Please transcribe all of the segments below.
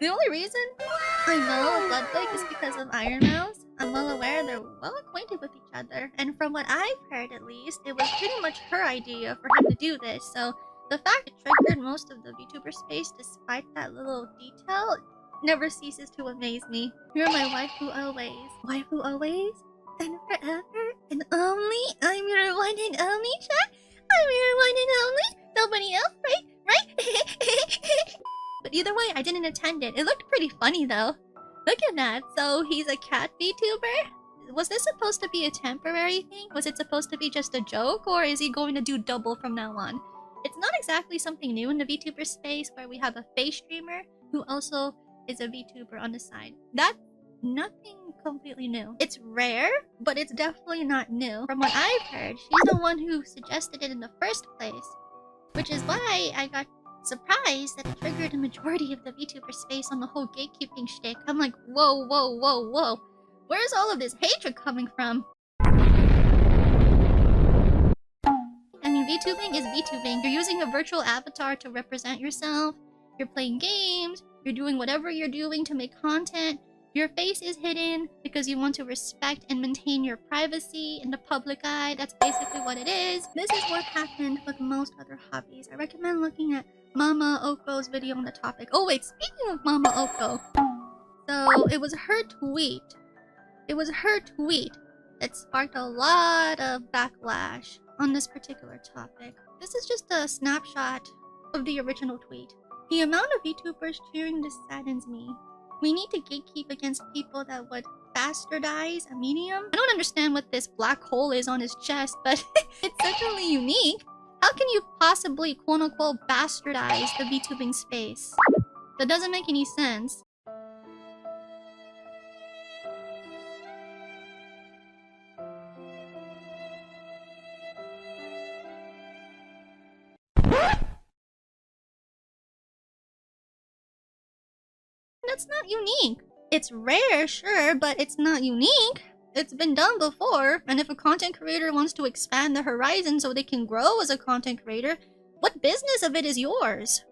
The only reason I know of Ludwig is because of Ironmouse. I'm well aware they're well acquainted with each other, and from what I've heard at least, it was pretty much her idea for him to do this, so the fact it triggered most of the VTuber space despite that little detail never ceases to amaze me. You're my waifu always. Waifu always? And forever? And only? I'm your one and only, chat? I'm your one and only? Nobody else, right? Right? But either way, I didn't attend it. It looked pretty funny though. Look at that. So he's a cat VTuber? Was this supposed to be a temporary thing? Was it supposed to be just a joke? Or is he going to do double from now on? It's not exactly something new in the VTuber space where we have a face streamer who also is a VTuber on the side. That's nothing completely new. It's rare, but it's definitely not new. From what I've heard, she's the one who suggested it in the first place. Which is why I got surprised that it triggered a majority of the VTuber space on the whole gatekeeping shtick. I'm like, whoa, whoa, whoa, whoa. Where's all of this hatred coming from? I mean, VTubing is VTubing. You're using a virtual avatar to represent yourself. You're playing games. You're doing whatever you're doing to make content. Your face is hidden because you want to respect and maintain your privacy in the public eye. That's basically what it is. This is what happened with most other hobbies. I recommend looking at Momma Occo's video on the topic. Oh wait, speaking of Momma Occo. So it was her tweet. It was her tweet that sparked a lot of backlash on this particular topic. This is just a snapshot of the original tweet. The amount of VTubers cheering this saddens me. We need to gatekeep against people that would bastardize a medium. I don't understand what this black hole is on his chest, but it's certainly unique. How can you possibly quote-unquote bastardize the VTubing space? That doesn't make any sense. That's not unique. It's rare, sure, but it's not unique. It's been done before, and if a content creator wants to expand their horizon so they can grow as a content creator, what business of it is yours?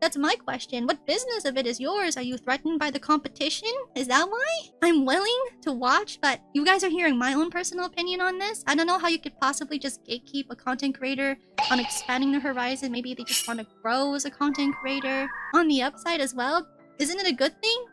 That's my question. What business of it is yours? Are you threatened by the competition? Is that why? I'm willing to watch, but you guys are hearing my own personal opinion on this. I don't know how you could possibly just gatekeep a content creator on expanding their horizon. Maybe they just want to grow as a content creator. On the upside as well, isn't it a good thing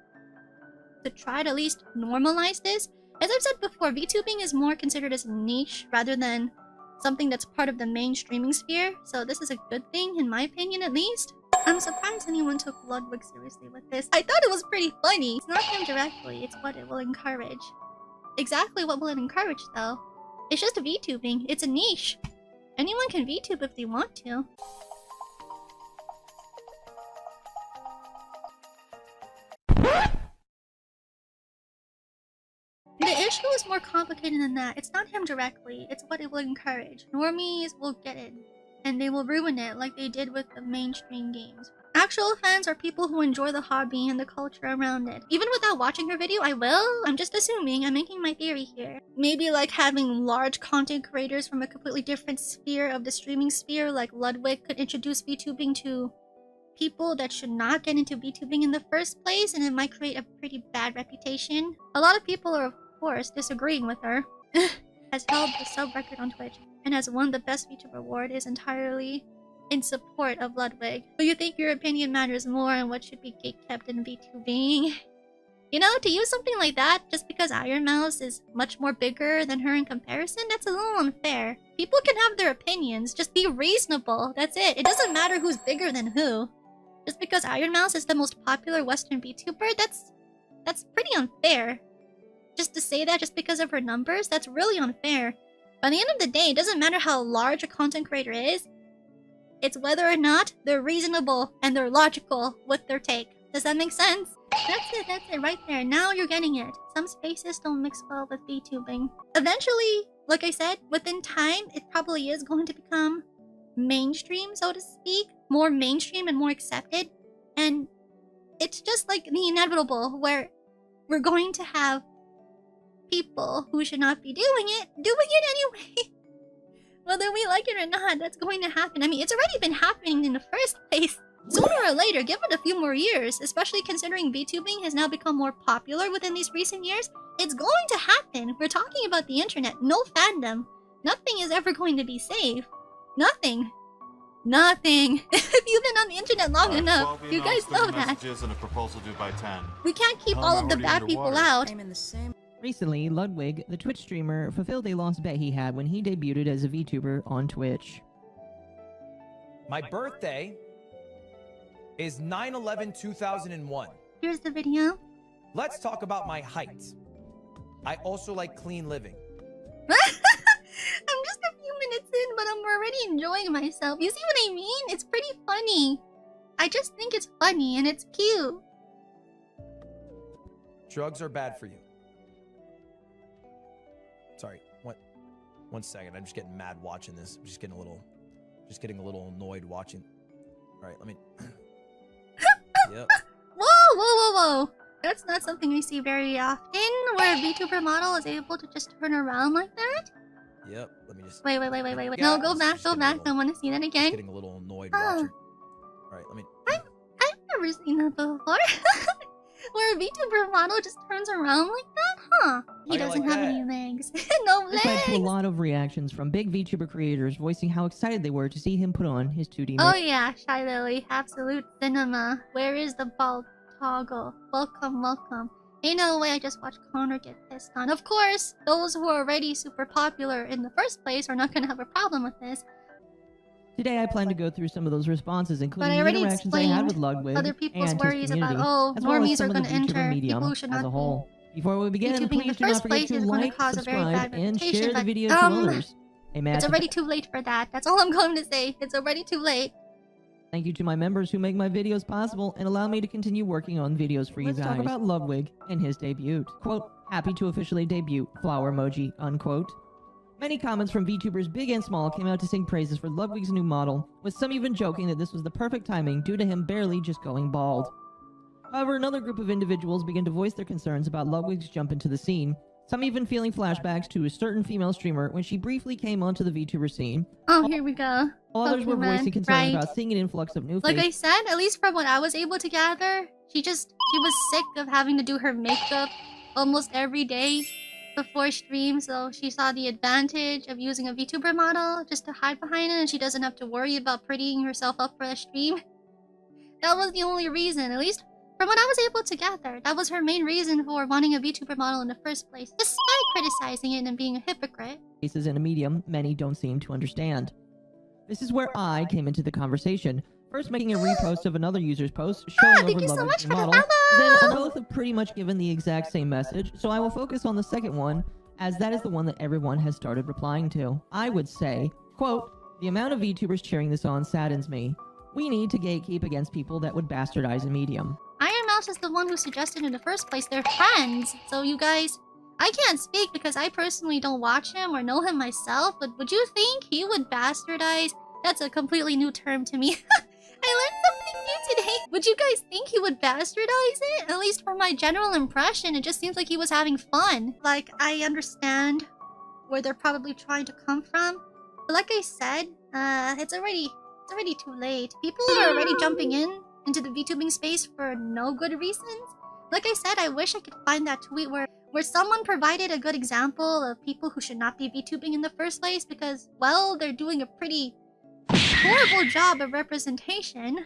to try to at least normalize this? As I've said before, VTubing is more considered as a niche rather than something that's part of the mainstreaming sphere. So this is a good thing, in my opinion at least. I'm surprised anyone took Ludwig seriously with this. I thought it was pretty funny. It's not him directly, it's what it will encourage. Exactly what will it encourage though? It's just VTubing. It's a niche. Anyone can VTube if they want to. The issue is more complicated than that. It's not him directly, it's what it will encourage. Normies will get it, and they will ruin it like they did with the mainstream games. Actual fans are people who enjoy the hobby and the culture around it. Even without watching her video, I will. I'm just assuming, I'm making my theory here. Maybe like having large content creators from a completely different sphere of the streaming sphere, like Ludwig, could introduce VTubing to people that should not get into VTubing in the first place, and it might create a pretty bad reputation. A lot of people are, of course, disagreeing with her. Has held the sub record on Twitch and has won the best VTuber award, is entirely in support of Ludwig. But you think your opinion matters more on what should be gatekept in VTubing? You know, to use something like that just because Ironmouse is much more bigger than her in comparison, that's a little unfair. People can have their opinions, just be reasonable, that's it. It doesn't matter who's bigger than who. Just because Ironmouse is the most popular Western VTuber, that's pretty unfair. Just to say that just because of her numbers, that's really unfair. By the end of the day, it doesn't matter how large a content creator is. It's whether or not they're reasonable and they're logical with their take. Does that make sense? That's it right there. Now you're getting it. Some spaces don't mix well with VTubing. Eventually, like I said, within time, it probably is going to become mainstream, so to speak. More mainstream and more accepted. And it's just like the inevitable where we're going to have people who should not be doing it anyway. Whether we like it or not, that's going to happen. I mean, it's already been happening in the first place. Sooner or later, give it a few more years, especially considering VTubing has now become more popular within these recent years, it's going to happen. We're talking about the internet, no fandom. Nothing is ever going to be safe. Nothing. Nothing. If you've been on the internet long enough, you guys know that. And a proposal due by 10. We can't keep all of the bad people out. I'm in the same. Recently, Ludwig, the Twitch streamer, fulfilled a lost bet he had when he debuted as a VTuber on Twitch. My birthday is 9/11/2001. Here's the video. Let's talk about my height. I also like clean living. I'm just a few minutes in, but I'm already enjoying myself. You see what I mean? It's pretty funny. I just think it's funny and it's cute. Drugs are bad for you. Sorry, one second. I'm just getting mad watching this. I'm just getting a little annoyed watching. All right, let me. Yep. Whoa. That's not something we see very often, where a VTuber model is able to just turn around like that. Yep. Let me just. Wait. No, go back. I want to see that again. Getting a little annoyed watching. All right, let me. I've never seen that before. Where a VTuber model just turns around like that, huh? He doesn't have any legs. No legs! This led to a lot of reactions from big VTuber creators voicing how excited they were to see him put on his 2D Oh yeah, Shy Lily, absolute cinema. Where is the ball toggle? Welcome. Ain't no way I just watched Connor get pissed on. Of course, those who are already super popular in the first place are not gonna have a problem with this. Today I plan to go through some of those responses, including But I the already interactions I had with Ludwig other people's and worries his about, community, oh, as well as normies some are of the gonna VTuber enter, medium people should as not a whole. Before we begin, VTubing in please the do not first forget place to is gonna like, cause a very bad subscribe, and reputation, share the but, video to others. Hey, Matt, it's already too late for that. That's all I'm going to say. It's already too late. thank you to my members who make my videos possible and allow me to continue working on videos for you guys. Let's talk about Ludwig and his debut. Quote, happy to officially debut, flower emoji, unquote. Many comments from VTubers big and small came out to sing praises for Ludwig's new model, with some even joking that this was the perfect timing due to him barely just going bald. However, another group of individuals began to voice their concerns about Ludwig's jump into the scene, some even feeling flashbacks to a certain female streamer when she briefly came onto the VTuber scene. Oh, here we go. While others were Pokemon, voicing concerns right. about seeing an influx of new Like I faces. said, at least from what I was able to gather, she was sick of having to do her makeup almost every day before stream, so she saw the advantage of using a VTuber model just to hide behind it, and she doesn't have to worry about prettying herself up for the stream. That was the only reason, at least from what I was able to gather. That was her main reason for wanting a VTuber model in the first place, despite criticizing it and being a hypocrite. Faces in a medium many don't seem to understand. This is where I came into the conversation, first making a repost of another user's post showing Thank over you so Ludwig's much for the model. follow! Then both have pretty much given the exact same message, so I will focus on the second one, as that is the one that everyone has started replying to. I would say, quote, the amount of VTubers cheering this on saddens me. We need to gatekeep against people that would bastardize a medium. Ironmouse is the one who suggested in the first place. They're friends, so you guys... I can't speak because I personally don't watch him or know him myself, but would you think he would bastardize? That's a completely new term to me. I learned something new today. Would you guys think he would bastardize it? At least from my general impression, it just seems like he was having fun. Like, I understand where they're probably trying to come from. But like I said, it's already too late. People are already jumping into the VTubing space for no good reasons. Like I said, I wish I could find that tweet where someone provided a good example of people who should not be VTubing in the first place because, well, they're doing a pretty horrible job of representation,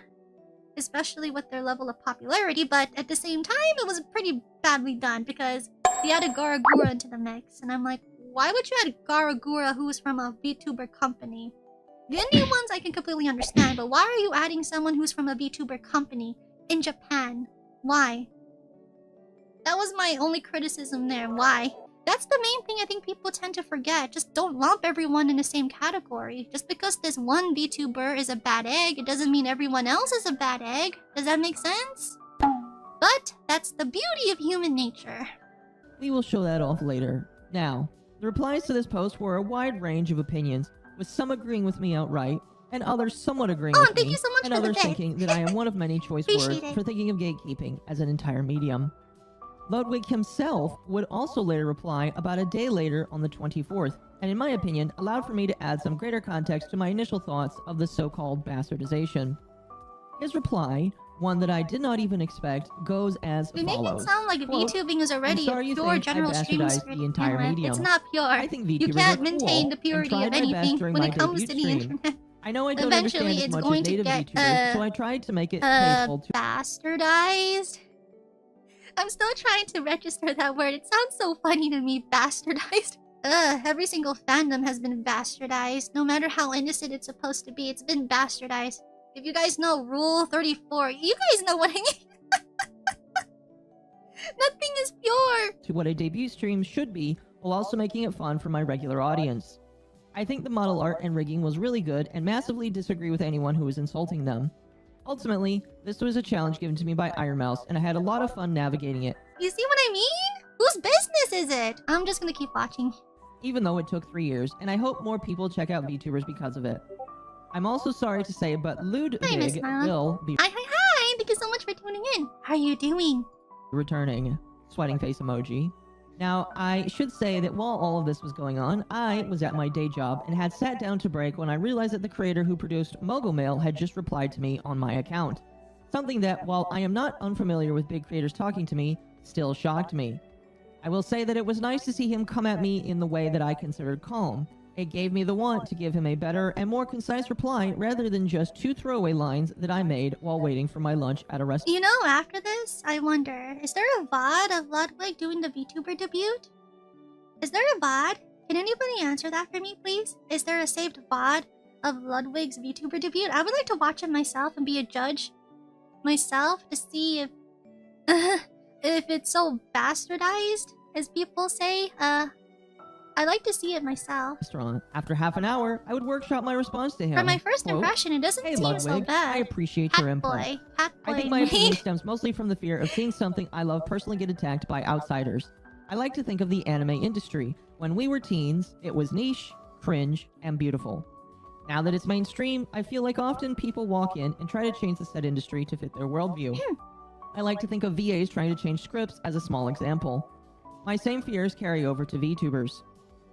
especially with their level of popularity, but at the same time, it was pretty badly done because they added Garagura into the mix, and I'm like, why would you add Garagura who's from a VTuber company? The Indian ones I can completely understand, but why are you adding someone who's from a VTuber company in Japan? Why? That was my only criticism there. Why? That's the main thing I think people tend to forget. Just don't lump everyone in the same category. Just because this one VTuber is a bad egg, it doesn't mean everyone else is a bad egg. Does that make sense? But that's the beauty of human nature. We will show that off later. Now, the replies to this post were a wide range of opinions, with some agreeing with me outright, and others somewhat agreeing with thank me, you so much and for the others bit. thinking that I am one of many choice words Appreciate it. for thinking of gatekeeping as an entire medium. Ludwig himself would also later reply about a day later on the 24th, and in my opinion, allowed for me to add some greater context to my initial thoughts of the so-called bastardization. His reply, one that I did not even expect, goes as We make it follows. sound like Quote, VTubing is already sorry a you pure think I general stream bastardized spirit the entire inlet. medium. It's not pure. I think VTubers You can't are maintain cool the purity and of tried my best anything during when my it comes to debut the stream. internet. I know I don't Eventually, understand as it's much going as to native get VTubers, so I tried to make it tasteful to bastardized. I'm still trying to register that word. It sounds so funny to me, bastardized. Every single fandom has been bastardized. No matter how innocent it's supposed to be, it's been bastardized. If you guys know Rule 34, you guys know what I mean. Nothing is pure. to what a debut stream should be, while also making it fun for my regular audience. I think the model art and rigging was really good and massively disagree with anyone who was insulting them. Ultimately, this was a challenge given to me by Ironmouse, and I had a lot of fun navigating it, You see what I mean? Whose business is it? I'm just gonna keep watching. even though it took 3 years, and I hope more people check out VTubers because of it. I'm also sorry to say, but Hi, Miss Ludwig Miella. will be Hi, hi, hi! Thank you so much for tuning in. How are you doing? returning. Sweating face emoji. Now, I should say that while all of this was going on, I was at my day job and had sat down to break when I realized that the creator who produced Mogul Mail had just replied to me on my account. Something that, while I am not unfamiliar with big creators talking to me, still shocked me. I will say that it was nice to see him come at me in the way that I considered calm. It gave me the want to give him a better and more concise reply rather than just 2 throwaway lines that I made while waiting for my lunch at a restaurant. You know, after this, I wonder, is there a VOD of Ludwig doing the VTuber debut? Is there a VOD? Can anybody answer that for me, please? Is there a saved VOD of Ludwig's VTuber debut? I would like to watch it myself and be a judge myself to see if if it's so bastardized, as people say. I'd like to see it myself. After half an hour, I would workshop my response to him. For my first Quote, impression, it doesn't "Hey seem Ludwig, so bad. I appreciate your input. Hat I boy, think my opinion wait. stems mostly from the fear of seeing something I love personally get attacked by outsiders. I like to think of the anime industry. When we were teens, it was niche, cringe, and beautiful. Now that it's mainstream, I feel like often people walk in and try to change the said industry to fit their worldview. I like to think of VAs trying to change scripts as a small example. My same fears carry over to VTubers.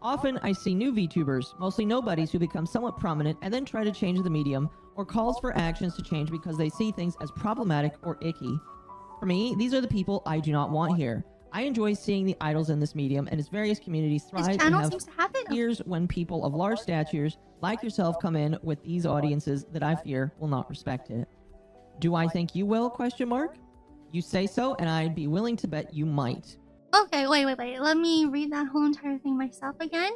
Often, I see new VTubers, mostly nobodies who become somewhat prominent and then try to change the medium, or calls for actions to change because they see things as problematic or icky. For me, these are the people I do not want here. I enjoy seeing the idols in this medium and its various communities This thrive and channel have seems to have it. fears when people of large statures, like yourself, come in with these audiences that I fear will not respect it. Do I think you will? Question mark. You say so, and I'd be willing to bet you might. Okay, wait. Let me read that whole entire thing myself again.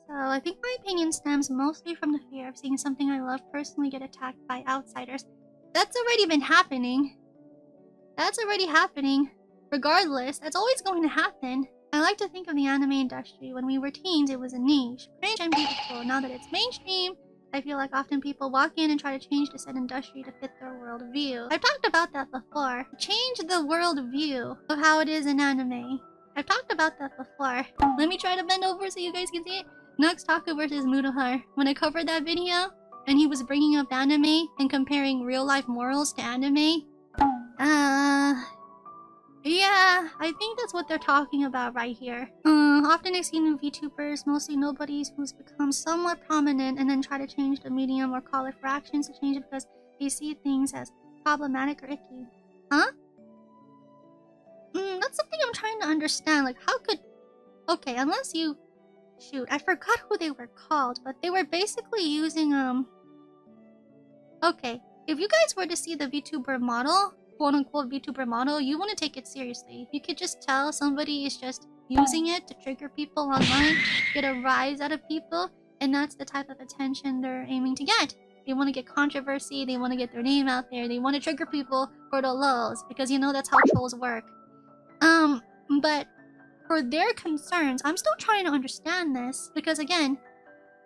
So, I think my opinion stems mostly from the fear of seeing something I love personally get attacked by outsiders. That's already been happening. That's already happening. Regardless, that's always going to happen. I like to think of the anime industry. When we were teens, it was a niche, cringe and beautiful. Now that it's mainstream, I feel like often people walk in and try to change the said industry to fit their worldview. I've talked about that before. Change the worldview of how it is in anime. I've talked about that before. Let me try to bend over so you guys can see it. Nux Taku versus Mudohar. When I covered that video, and he was bringing up anime and comparing real-life morals to anime, yeah, I think that's what they're talking about right here. Often I see new VTubers, mostly nobodies who's become somewhat prominent and then try to change the medium or call it for actions to change it because they see things as problematic or icky. Huh? That's something I'm trying to understand. Like, how could... Okay, unless you... Shoot, I forgot who they were called, but they were basically using, Okay, if you guys were to see the VTuber model, quote-unquote VTuber model, you want to take it seriously. You could just tell somebody is just using it to trigger people online, get a rise out of people, and that's the type of attention they're aiming to get. They want to get controversy, they want to get their name out there, they want to trigger people for the lulz, because you know that's how trolls work. But for their concerns, I'm still trying to understand this, because again,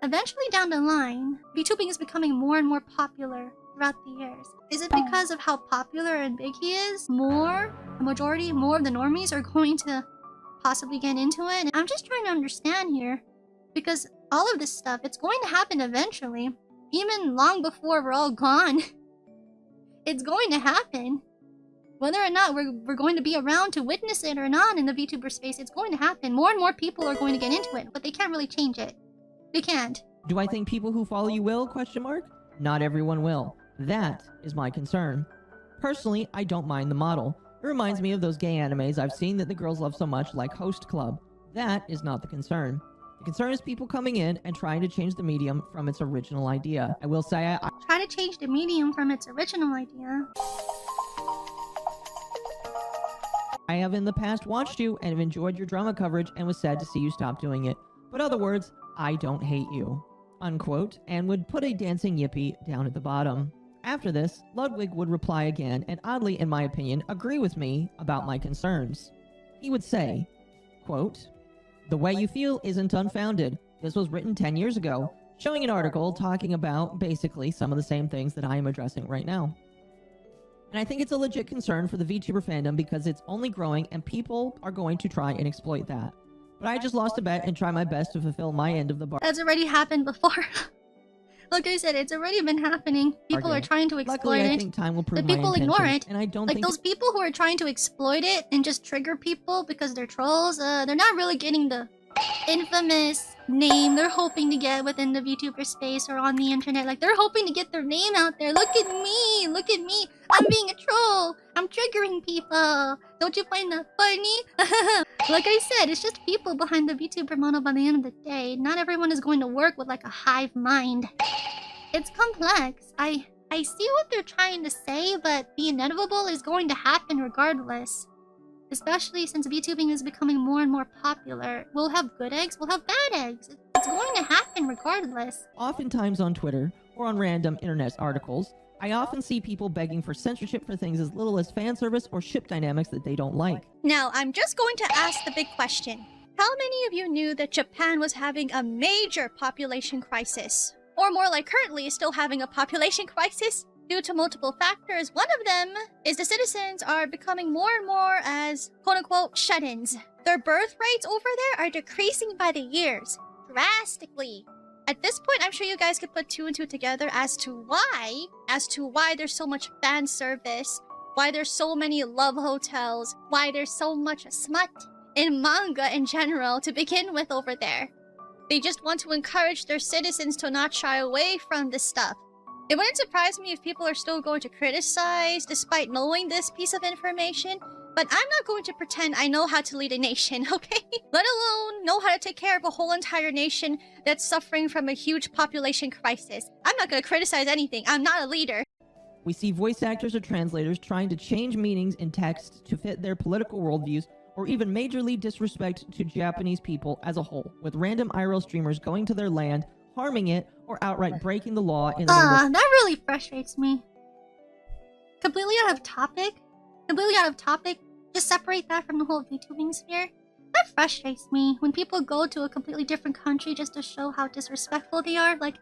eventually down the line, VTubing is becoming more and more popular throughout the years. Is it because of how popular and big he is? The majority, more of the normies are going to possibly get into it? I'm just trying to understand here, because all of this stuff, it's going to happen eventually, even long before we're all gone. It's going to happen. Whether or not we're going to be around to witness it or not in the VTuber space, it's going to happen. More and more people are going to get into it, but they can't really change it. They can't. Do I think people who follow you will? Question mark. Not everyone will. That is my concern. Personally, I don't mind the model. It reminds me of those gay animes I've seen that the girls love so much, like Host Club. That is not the concern. The concern is people coming in and trying to change the medium from its original idea. I will say Try to change the medium from its original idea. I have in the past watched you and have enjoyed your drama coverage and was sad to see you stop doing it. But other words, I don't hate you. Unquote, and would put a dancing yippee down at the bottom. After this, Ludwig would reply again and oddly, in my opinion, agree with me about my concerns. He would say, quote, "The way you feel isn't unfounded. This was written 10 years ago," showing an article talking about basically some of the same things that I am addressing right now. And I think it's a legit concern for the VTuber fandom because it's only growing and people are going to try and exploit that. But I just lost a bet and try my best to fulfill my end of the bargain. That's already happened before. Like I said, it's already been happening. People are trying to exploit Luckily, it. I think time will prove The people my ignore intentions, it. and I don't Like think those people who are trying to exploit it and just trigger people because they're trolls, they're not really getting the infamous name they're hoping to get within the VTuber space or on the internet. Like, they're hoping to get their name out there. Look at me! Look at me! I'm being a troll! I'm triggering people! Don't you find that funny? Like I said, it's just people behind the VTuber model by the end of the day. Not everyone is going to work with like a hive mind. It's complex. I see what they're trying to say, but the inevitable is going to happen regardless. Especially since VTubing is becoming more and more popular. We'll have good eggs, we'll have bad eggs. It's going to happen regardless. Oftentimes on Twitter, or on random internet articles, I often see people begging for censorship for things as little as fan service or ship dynamics that they don't like. Now, I'm just going to ask the big question. How many of you knew that Japan was having a major population crisis? Or more like currently is still having a population crisis? Due to multiple factors, one of them is the citizens are becoming more and more as quote-unquote shut-ins. Their birth rates over there are decreasing by the years, drastically. At this point, I'm sure you guys could put two and two together as to why there's so much fan service, why there's so many love hotels, why there's so much smut in manga in general to begin with over there. They just want to encourage their citizens to not shy away from this stuff. It wouldn't surprise me if people are still going to criticize despite knowing this piece of information, but I'm not going to pretend I know how to lead a nation, okay? Let alone know how to take care of a whole entire nation that's suffering from a huge population crisis. I'm not going to criticize anything. I'm not a leader. We see voice actors or translators trying to change meanings in text to fit their political worldviews or even majorly disrespect to Japanese people as a whole, with random IRL streamers going to their land, harming it, or outright breaking the law in the name of— that really frustrates me. Completely out of topic. Just separate that from the whole VTubing sphere. That frustrates me when people go to a completely different country just to show how disrespectful they are. Like,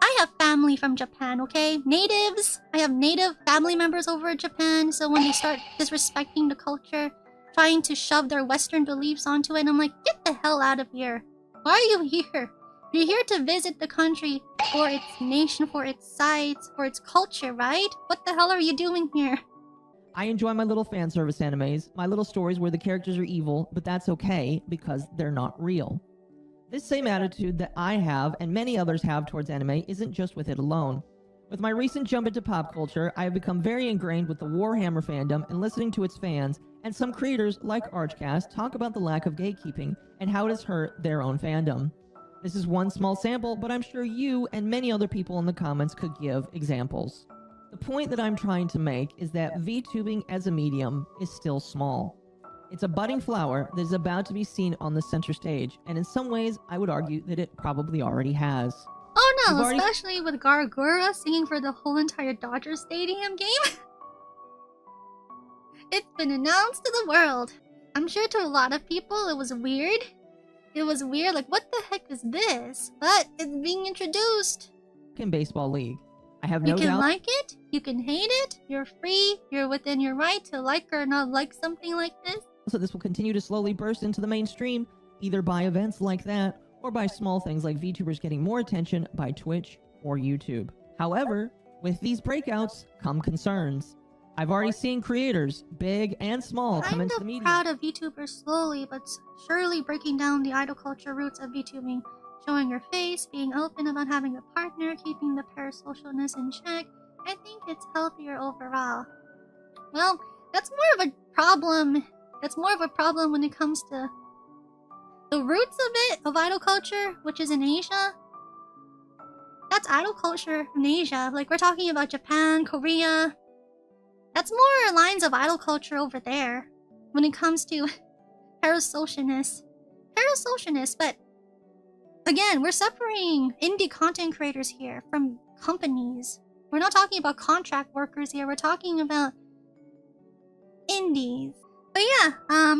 I have family from Japan, okay? Natives. I have native family members over in Japan, so when they start disrespecting the culture, trying to shove their Western beliefs onto it, I'm like, get the hell out of here. Why are you here? You're here to visit the country for its nation, for its sites, for its culture, right? What the hell are you doing here? I enjoy my little fan service animes, my little stories where the characters are evil, but that's okay because they're not real. This same attitude that I have and many others have towards anime isn't just with it alone. With my recent jump into pop culture, I have become very ingrained with the Warhammer fandom and listening to its fans, and some creators like Archcast talk about the lack of gatekeeping and how it has hurt their own fandom. This is one small sample, but I'm sure you and many other people in the comments could give examples. The point that I'm trying to make is that VTubing as a medium is still small. It's a budding flower that is about to be seen on the center stage, and in some ways, I would argue that it probably already has. Oh no, especially with Gargura singing for the whole entire Dodger Stadium game. It's been announced to the world. I'm sure to a lot of people it was weird. It was weird, like, what the heck is this? But it's being introduced. In Baseball League. I have no doubt— You can like it, you can hate it, you're free, you're within your right to like or not like something like this. So this will continue to slowly burst into the mainstream, either by events like that, or by small things like VTubers getting more attention by Twitch or YouTube. However, with these breakouts come concerns. I've already seen creators, big and small, come into the media. I'm proud of VTubers slowly but surely breaking down the idol culture roots of VTubing, showing your face, being open about having a partner, keeping the parasocialness in check. I think it's healthier overall. Well, that's more of a problem. That's more of a problem when it comes to the roots of it, of idol culture, which is in Asia. That's idol culture in Asia. Like, we're talking about Japan, Korea. That's more lines of idol culture over there when it comes to parasocialness. Parasocialness, but again, we're separating indie content creators here from companies. We're not talking about contract workers here. We're talking about indies. But yeah,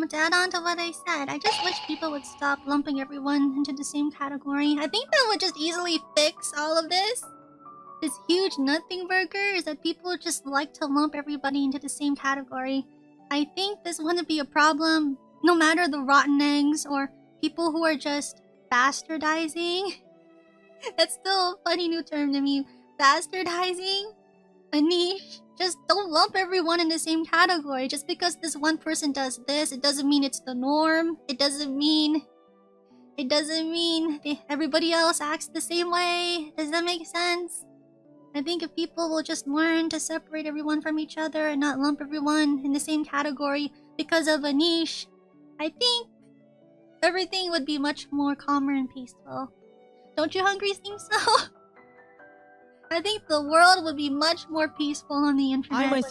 to add on to what I said, I just wish people would stop lumping everyone into the same category. I think that would just easily fix all of this. This huge nothing burger is that people just like to lump everybody into the same category. I think this wouldn't be a problem, no matter the rotten eggs or people who are just bastardizing. That's still a funny new term to me. Bastardizing a niche. Just don't lump everyone in the same category. Just because this one person does this, it doesn't mean it's the norm. It doesn't mean everybody else acts the same way. Does that make sense? I think if people will just learn to separate everyone from each other and not lump everyone in the same category because of a niche, I think everything would be much more calmer and peaceful. Don't you hungry think so? I think the world would be much more peaceful on the internet. I myself